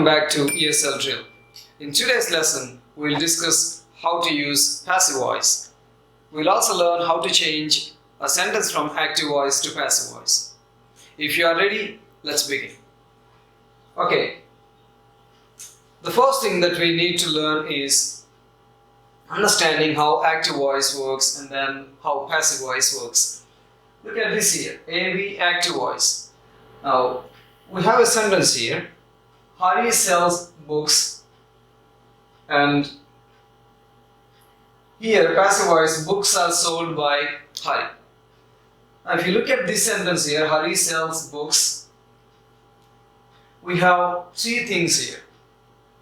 Welcome back to ESL Drill. In today's lesson, we'll discuss how to use passive voice. We'll also learn how to change a sentence from active voice to passive voice. If you are ready, let's begin. Okay. The first thing that we need to learn is understanding how active voice works and then how passive voice works. Look at this here, AV active voice. Now, we have a sentence here. Hari sells books, and here passive voice, books are sold by Hari. Now if you look at this sentence here, Hari sells books, we have three things here.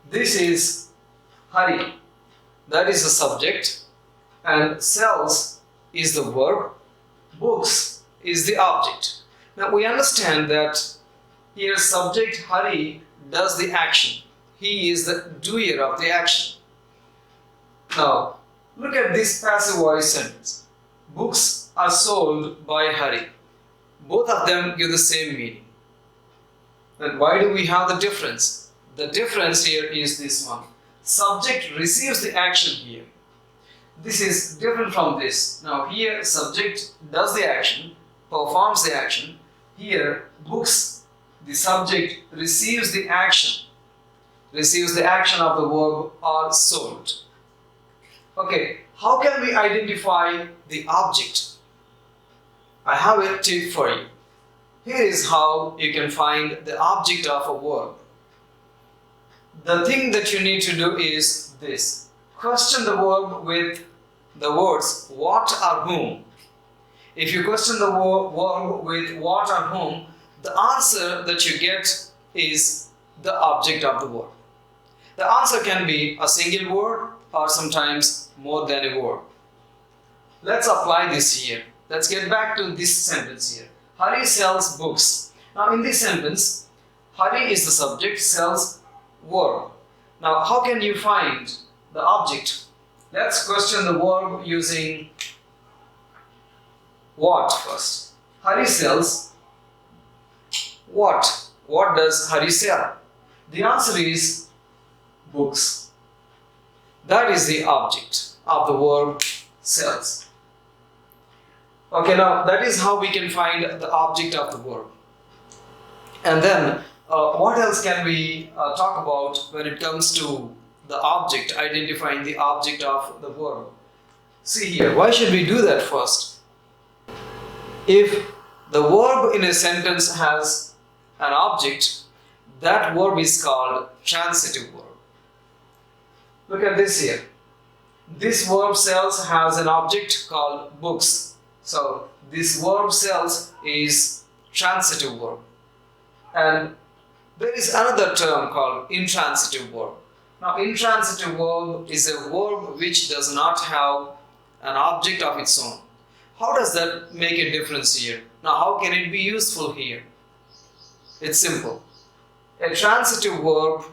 This is Hari, that is the subject, and sells is the verb, books is the object. Now we understand that here subject Hari does the action. He is the doer of the action. Now, look at this passive voice sentence. Books are sold by Hari. Both of them give the same meaning. Then why do we have the difference? The difference here is this one. Subject receives the action here. This is different from this. Now here subject does the action, performs the action. Here books, the subject receives the action of the verb are sold. Okay, how can we identify the object? I have a tip for you. Here is how you can find the object of a verb. The thing that you need to do is this. Question the verb with the words what or whom. If you question the verb with what or whom, the answer that you get is the object of the verb. The answer can be a single word or sometimes more than a word. Let's apply this here. Let's get back to this sentence here. Hari sells books. Now in this sentence, Hari is the subject, sells verb. Now how can you find the object? Let's question the verb using what first. Hari sells what? What does Hari sell? The answer is books. That is the object of the verb sells. Okay, now that is how we can find the object of the verb. And then what else can we talk about when it comes to the object, identifying the object of the verb? See here, why should we do that first? If the verb in a sentence has an object, that verb is called transitive verb. Look at this here. This verb sells has an object called books. So this verb sells is transitive verb. And there is another term called intransitive verb. Now intransitive verb is a verb which does not have an object of its own. How does that make a difference here? Now how can it be useful here? It's simple. A transitive verb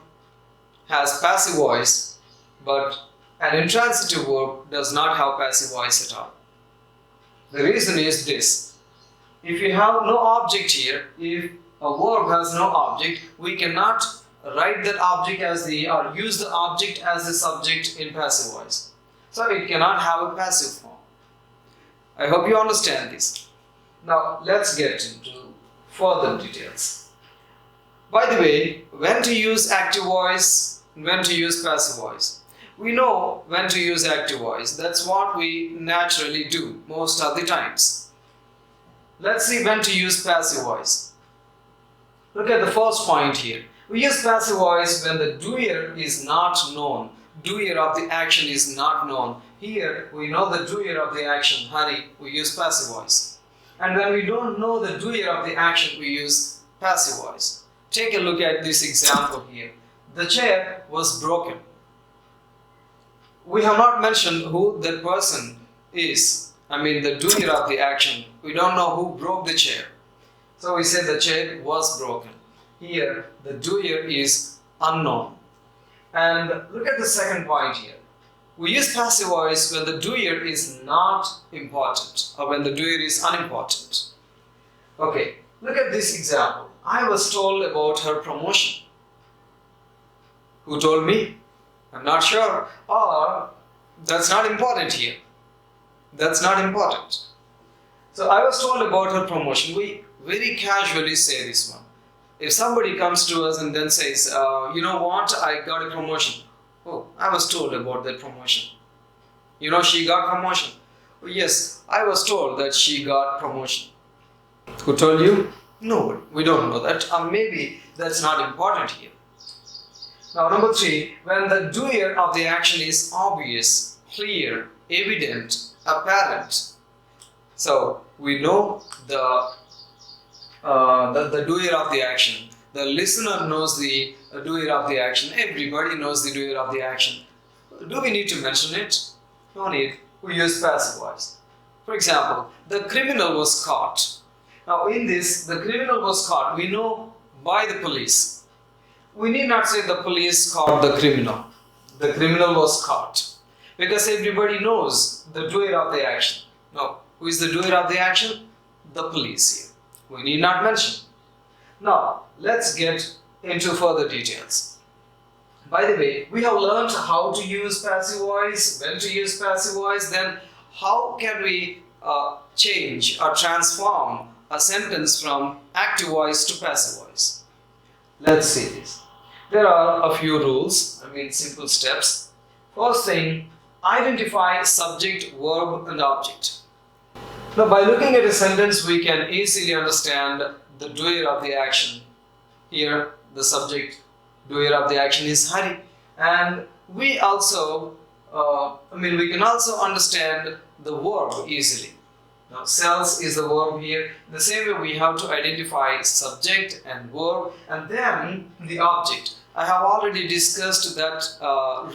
has passive voice, but an intransitive verb does not have passive voice at all. The reason is this. If you have no object here, if a verb has no object, we cannot write that object as or use the object as the subject in passive voice. So it cannot have a passive form. I hope you understand this. Now let's get into further details. By the way, when to use active voice and when to use passive voice. We know when to use active voice. That's what we naturally do most of the times. Let's see when to use passive voice. Look at the first point here. We use passive voice when the doer is not known. Doer of the action is not known. Here we know the doer of the action, Hari, we use passive voice. And when we don't know the doer of the action, we use passive voice. Take a look at this example here. The chair was broken. We have not mentioned who that person is. I mean the doer of the action. We don't know who broke the chair. So we say the chair was broken. Here the doer is unknown. And look at the second point here. We use passive voice when the doer is not important or when the doer is unimportant. Okay, look at this example. I was told about her promotion. Who told me? I'm not sure. Or that's not important here. That's not important. So I was told about her promotion. We very casually say this one. If somebody comes to us and then says, you know what, I got a promotion. Oh, I was told about that promotion. You know, she got promotion. Oh, yes, I was told that she got promotion. Who told you? No, we don't know that. Or maybe that's not important here. Now, number 3, when the doer of the action is obvious, clear, evident, apparent. So, we know the doer of the action. The listener knows the doer of the action. Everybody knows the doer of the action. Do we need to mention it? No need. We use passive voice. For example, the criminal was caught. Now, in this, the criminal was caught. We know by the police. We need not say the police caught the criminal. The criminal was caught. Because everybody knows the doer of the action. No. Who is the doer of the action? The police here. We need not mention. Now, let's get into further details. By the way, we have learned how to use passive voice, when to use passive voice, then how can we change or transform a sentence from active voice to passive voice. Let's see this. There are a few rules, simple steps. First thing, identify subject, verb and object. Now, by looking at a sentence, we can easily understand the doer of the action. Here, the subject, doer of the action is Hari. And we also, we can also understand the verb easily. Now, sells is the verb here. The same way we have to identify subject and verb and then the object. I have already discussed that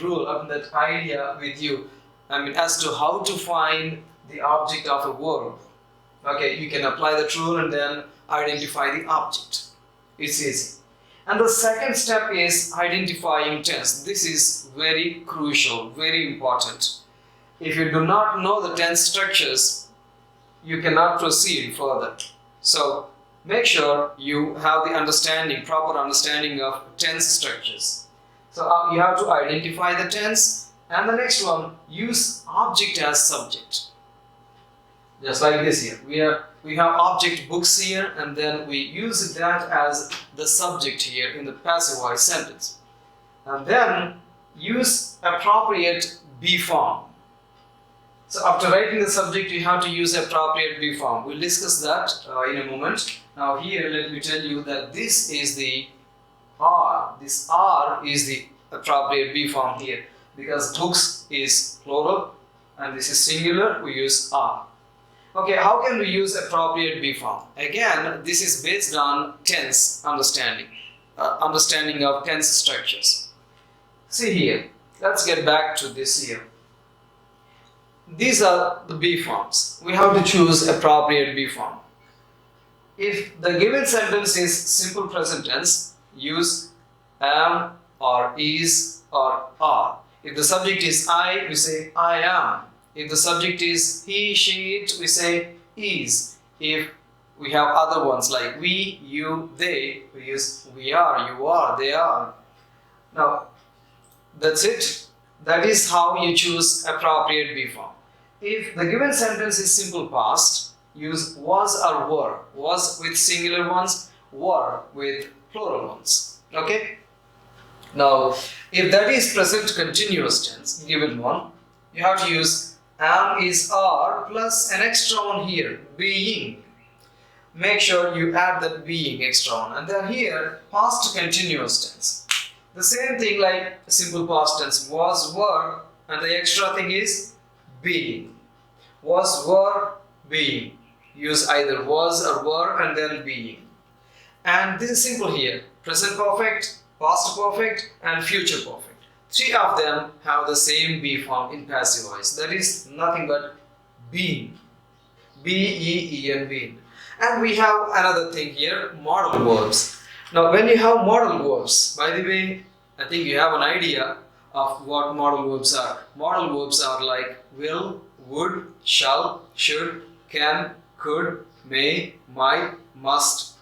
rule, that idea with you. As to how to find the object of a verb. Okay, you can apply that rule and then identify the object. It's easy. And the second step is identifying tense. This is very crucial, very important. If you do not know the tense structures, you cannot proceed further. So make sure you have the proper understanding of tense structures. So you have to identify the tense, and the next one, use object as subject. Just like this here. We have object books here, and then we use that as the subject here in the passive voice sentence. And then use appropriate be form. So after writing the subject, you have to use appropriate be form. We'll discuss that in a moment. Now here, let me tell you that this is the R. This R is the appropriate be form here. Because books is plural and this is singular, we use R. Okay, how can we use appropriate be form? Again, this is based on tense understanding. Understanding of tense structures. See here, let's get back to this here. These are the be forms. We have to choose appropriate be form. If the given sentence is simple present tense, use am or is or are. If the subject is I, we say I am. If the subject is he, she, it, we say is. If we have other ones like we, you, they, we use we are, you are, they are. Now, that's it. That is how you choose appropriate be form. If the given sentence is simple past, use was or were. Was with singular ones, were with plural ones. Okay? Now, if that is present continuous tense, given one, you have to use am is are plus an extra one here, being. Make sure you add that being extra one. And then here, past continuous tense. The same thing like simple past tense, was, were, and the extra thing is being. Was, were, being. Use either was or were and then being. And this is simple here. Present perfect, past perfect and future perfect. Three of them have the same be form in passive voice. That is nothing but being. B-E-E-N, being. And we have another thing here, modal verbs. Now when you have modal verbs, by the way, I think you have an idea of what modal verbs are. Modal verbs are like will, would, shall, should, can, could, may, might, must,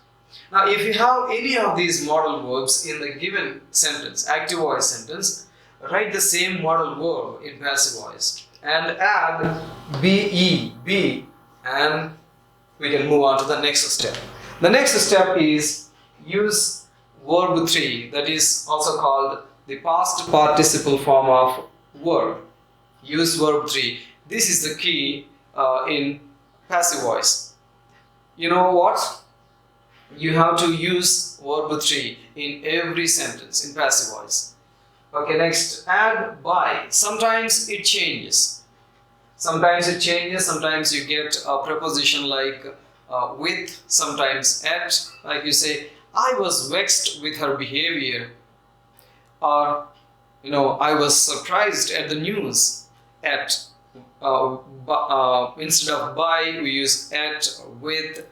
Now, if you have any of these modal verbs in the given sentence, active voice sentence, write the same modal verb in passive voice and add be, and we can move on to the next step. The next step is use verb 3, that is also called the past participle form of verb. Use verb 3. This is the key in passive voice. You know what? You have to use verb 3 in every sentence in passive voice. Okay, next, add by. Sometimes it changes. Sometimes you get a preposition like with, sometimes at, like you say, I was vexed with her behavior, or I was surprised at the news. At, instead of by, we use at, with,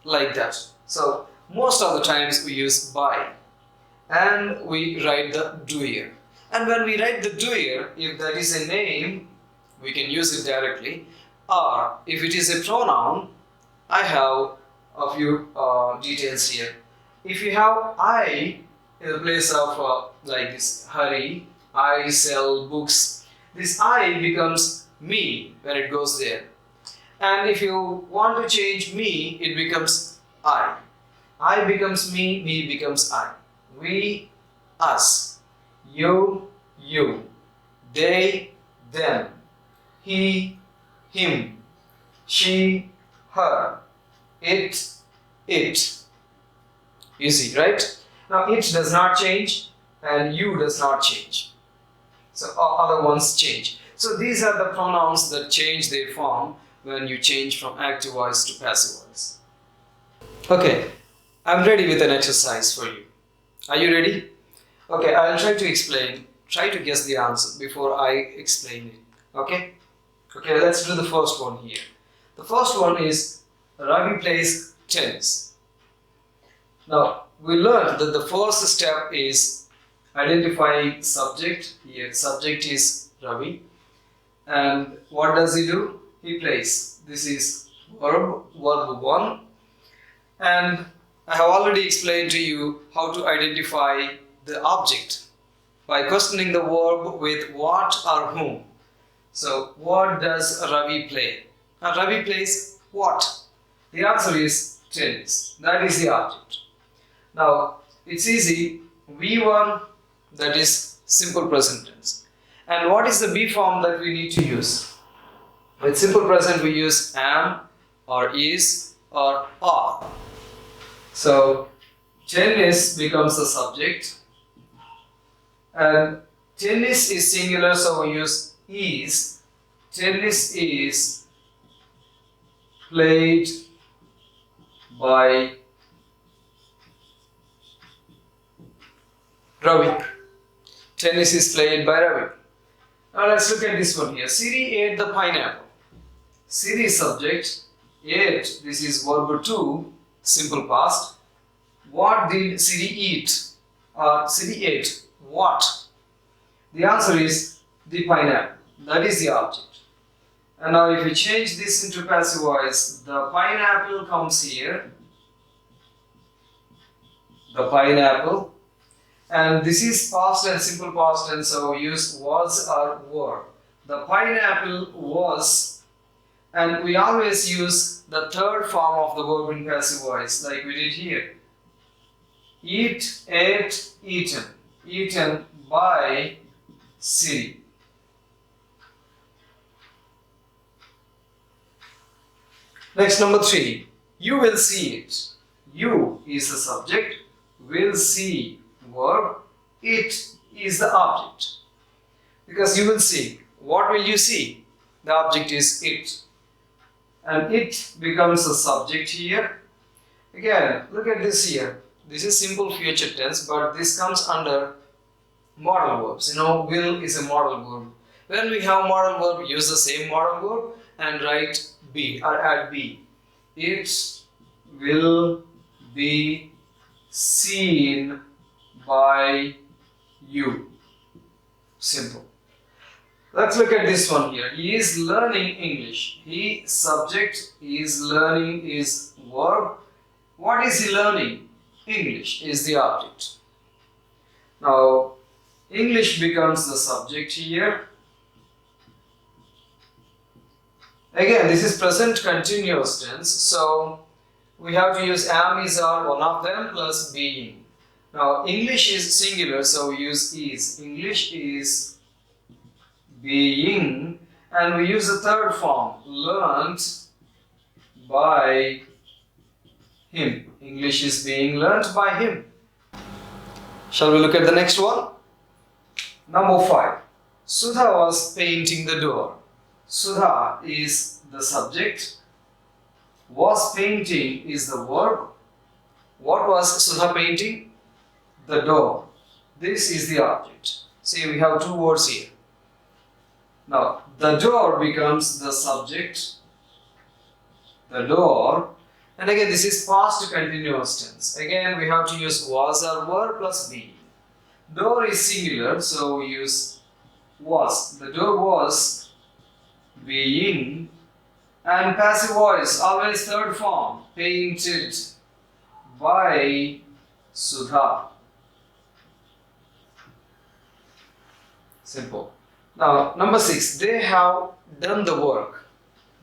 like that. So most of the times we use by, and we write the doer. And when we write the doer, if that is a name, we can use it directly, or if it is a pronoun, I have a few details here. If you have I in the place of like this, Hari, I sell books, this I becomes me when it goes there. And if you want to change me, it becomes I. I becomes me, me becomes I. We, us. You, they, them. He, him. She, her. It. You see, right? Now it does not change and you does not change. So other ones change. So these are the pronouns that change their form when you change from active voice to passive voice. Okay, I'm ready with an exercise for you. Are you ready? Okay, I'll try to explain. Try to guess the answer before I explain it. Okay? Okay, let's do the first one here. The first one is Ravi plays tennis. Now, we learned that the first step is identifying subject. Here, subject is Ravi. And what does he do? He plays. This is verb 1. And I have already explained to you how to identify the object by questioning the verb with what or whom. So, what does Ravi play? Now, Ravi plays what? The answer is tennis. That is the object. Now, it's easy. V1, that is simple present tense. And what is the be form that we need to use? With simple present, we use am or is or are. So, tennis becomes the subject. And tennis is singular, so we use is. Tennis is played by Ravi. Tennis is played by Ravi. Now let's look at this one here. Siri ate the pineapple. Siri is subject. Ate, this is verb 2, simple past. What did Siri eat? Siri ate what? The answer is the pineapple. That is the object. And now if we change this into passive voice, the pineapple comes here. The pineapple. And this is past and simple past tense, so we use was or were. The pineapple was, and we always use the third form of the verb in passive voice, like we did here. Eat, ate, eaten. Eaten by Siri. Next, number 3. You will see it. You is the subject. Will see verb. It is the object. Because you will see. What will you see? The object is it. And it becomes the subject here. Again, look at this here. This is simple future tense, but this comes under modal verbs. Will is a modal verb. When we have modal verb, use the same modal verb and write be or add be. It will be seen by you. Simple. Let's look at this one here. He is learning English. He, subject, is learning is verb. What is he learning? English is the object. Now, English becomes the subject here. Again, this is present continuous tense, so we have to use am, is, are, one of them plus being. Now, English is singular, so we use is. English is being, and we use the third form, learnt by him. English is being learnt by him. Shall we look at the next one? Number 5. Sudha was painting the door. Sudha is the subject. Was painting is the verb. What was Sudha painting? The door. This is the object. See, we have two words here. Now, the door becomes the subject. The door. And again, this is past continuous tense. Again, we have to use was or were plus be. Door is singular, so we use was. The door was being. And passive voice, always third form, painted by Sudha. Simple. Now, number 6, they have done the work.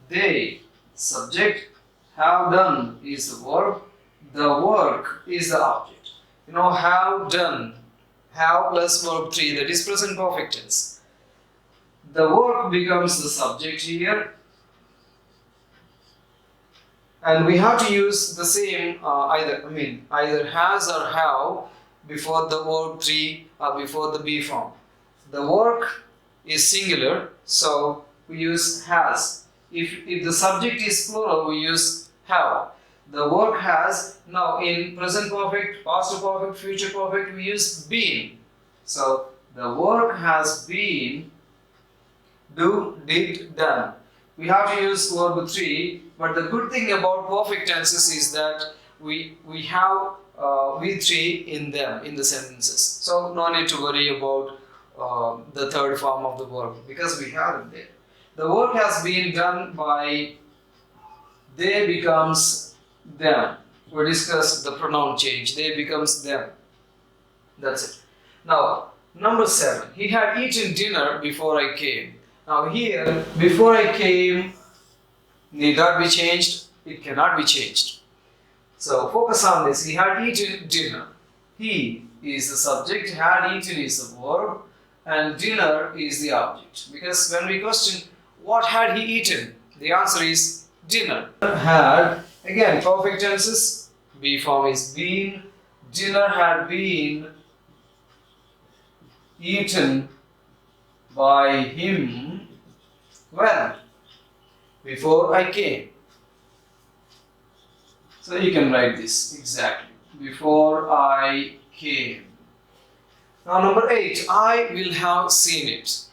They, subject, have done is the verb. The work is the object. You know, have done, have plus verb 3, that is present perfect tense. The work becomes the subject here. And we have to use the same either has or have before the verb 3 or before the be form. The work is singular, so we use has. If the subject is plural, we use have. The work has. Now in present perfect, past perfect, future perfect, we use been. So the work has been, do, did, done. We have to use verb 3, but the good thing about perfect tenses is that we have V3 in them, in the sentences. So no need to worry about the third form of the verb because we have it there. The work has been done by they becomes them. We discussed the pronoun change. They becomes them. That's it. Now, number 7. He had eaten dinner before I came. Now here, before I came, need not be changed. It cannot be changed. So focus on this. He had eaten dinner. He is the subject. Had eaten is the verb. And dinner is the object. Because when we question, what had he eaten? The answer is dinner. Had, again, perfect tenses. Be form is been. Dinner had been eaten by him when? Before I came. So you can write this exactly. Before I came. Now number 8. I will have seen it.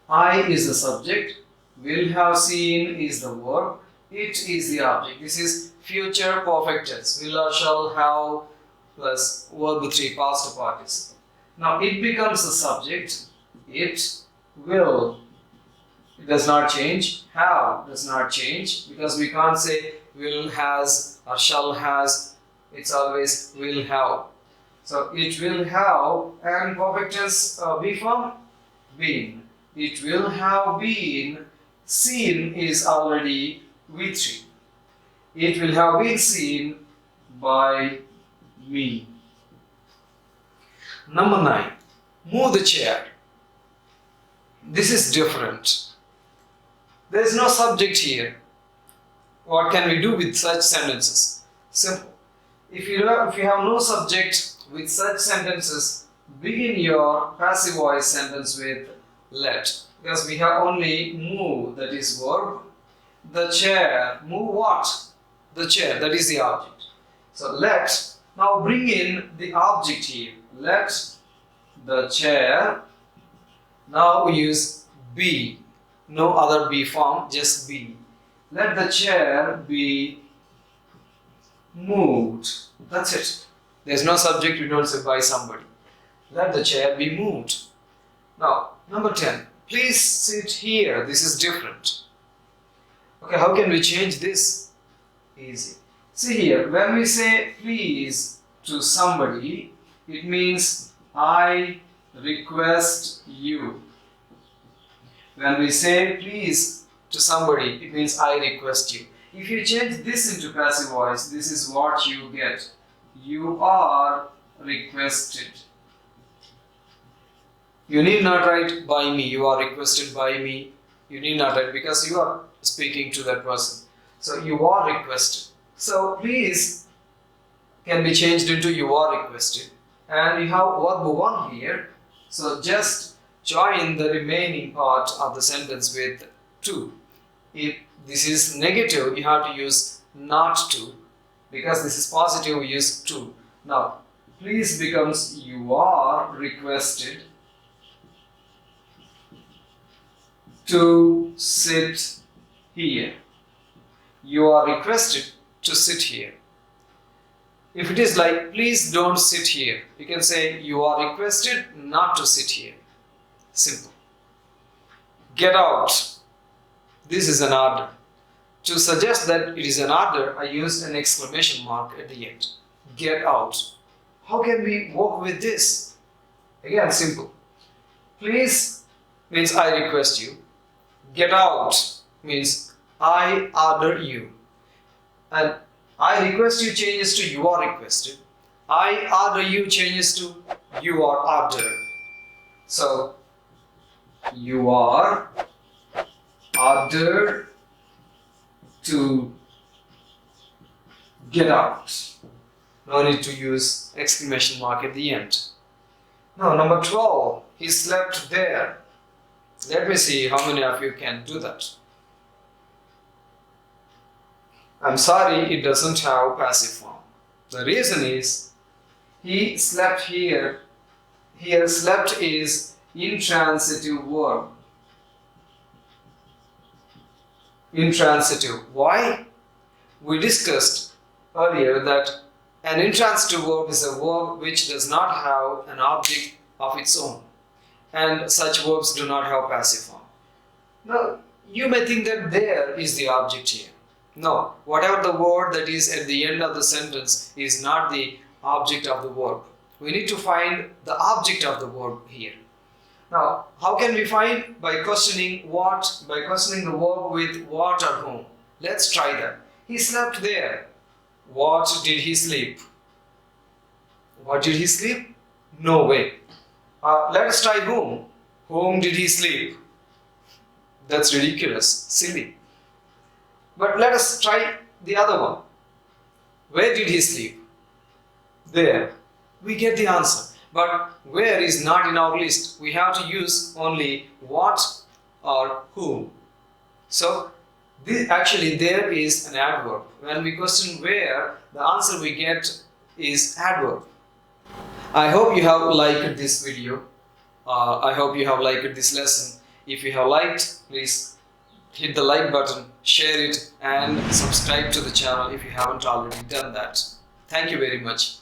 I is the subject. Will have seen is the verb. It is the object. This is future perfect tense. Will or shall have plus verb 3 past participle. Now it becomes the subject. It will. It does not change. Have does not change because we can't say will has or shall has. It's always will have. So it will have, and perfect tense be form been. It will have been seen is already V3. It will have been seen by me. Number 9. Move the chair. This is different. There is no subject here. What can we do with such sentences? Simple. If you have no subject with such sentences, begin your passive voice sentence with let. Because we have only move, that is verb. The chair, move what? The chair, that is the object. So let, now bring in the object here. Let the chair, now we use be. No other be form, just be. Let the chair be moved. That's it. There's no subject, we don't say by somebody. Let the chair be moved. Now, number 10. Please sit here. This is different. Okay, how can we change this? Easy. See here, when we say please to somebody, it means I request you. When we say please to somebody, it means I request you. If you change this into passive voice, this is what you get. You are requested. You need not write by me. You are requested by me. You need not write because you are speaking to that person. So you are requested. So please can be changed into you are requested. And we have verb 1 here. So just join the remaining part of the sentence with to. If this is negative, you have to use not to. Because this is positive, we use to. Now, please becomes you are requested to sit here. You are requested to sit here. If it is like, please don't sit here, you can say, you are requested not to sit here. Simple. Get out. This is an order. To suggest that it is an order, I used an exclamation mark at the end. Get out. How can we work with this? Again, simple. Please means I request you. Get out means I order you. And I request you changes to you are requested. I order you changes to you are ordered. So, you are ordered to get out. No need to use exclamation mark at the end. Now, number 12. He slept there. Let me see how many of you can do that. I'm sorry, it doesn't have passive form. The reason is, he slept here. Here, slept is intransitive verb. Intransitive. Why? We discussed earlier that an intransitive verb is a verb which does not have an object of its own. And such verbs do not have passive form. Now, you may think that there is the object here. No, whatever the word that is at the end of the sentence is not the object of the verb. We need to find the object of the verb here. Now, how can we find? By questioning what? By questioning the verb with what or whom. Let's try that. He slept there. What did he sleep? What did he sleep? No way. Let us try whom. Whom did he sleep? That's ridiculous, silly. But let us try the other one. Where did he sleep? There. We get the answer. But where is not in our list. We have to use only what or whom. So, actually there is an adverb. When we question where, the answer we get is adverb. I hope you have liked this video. I hope you have liked this lesson. If you have liked, please hit the like button, share it, and subscribe to the channel if you haven't already done that. Thank you very much.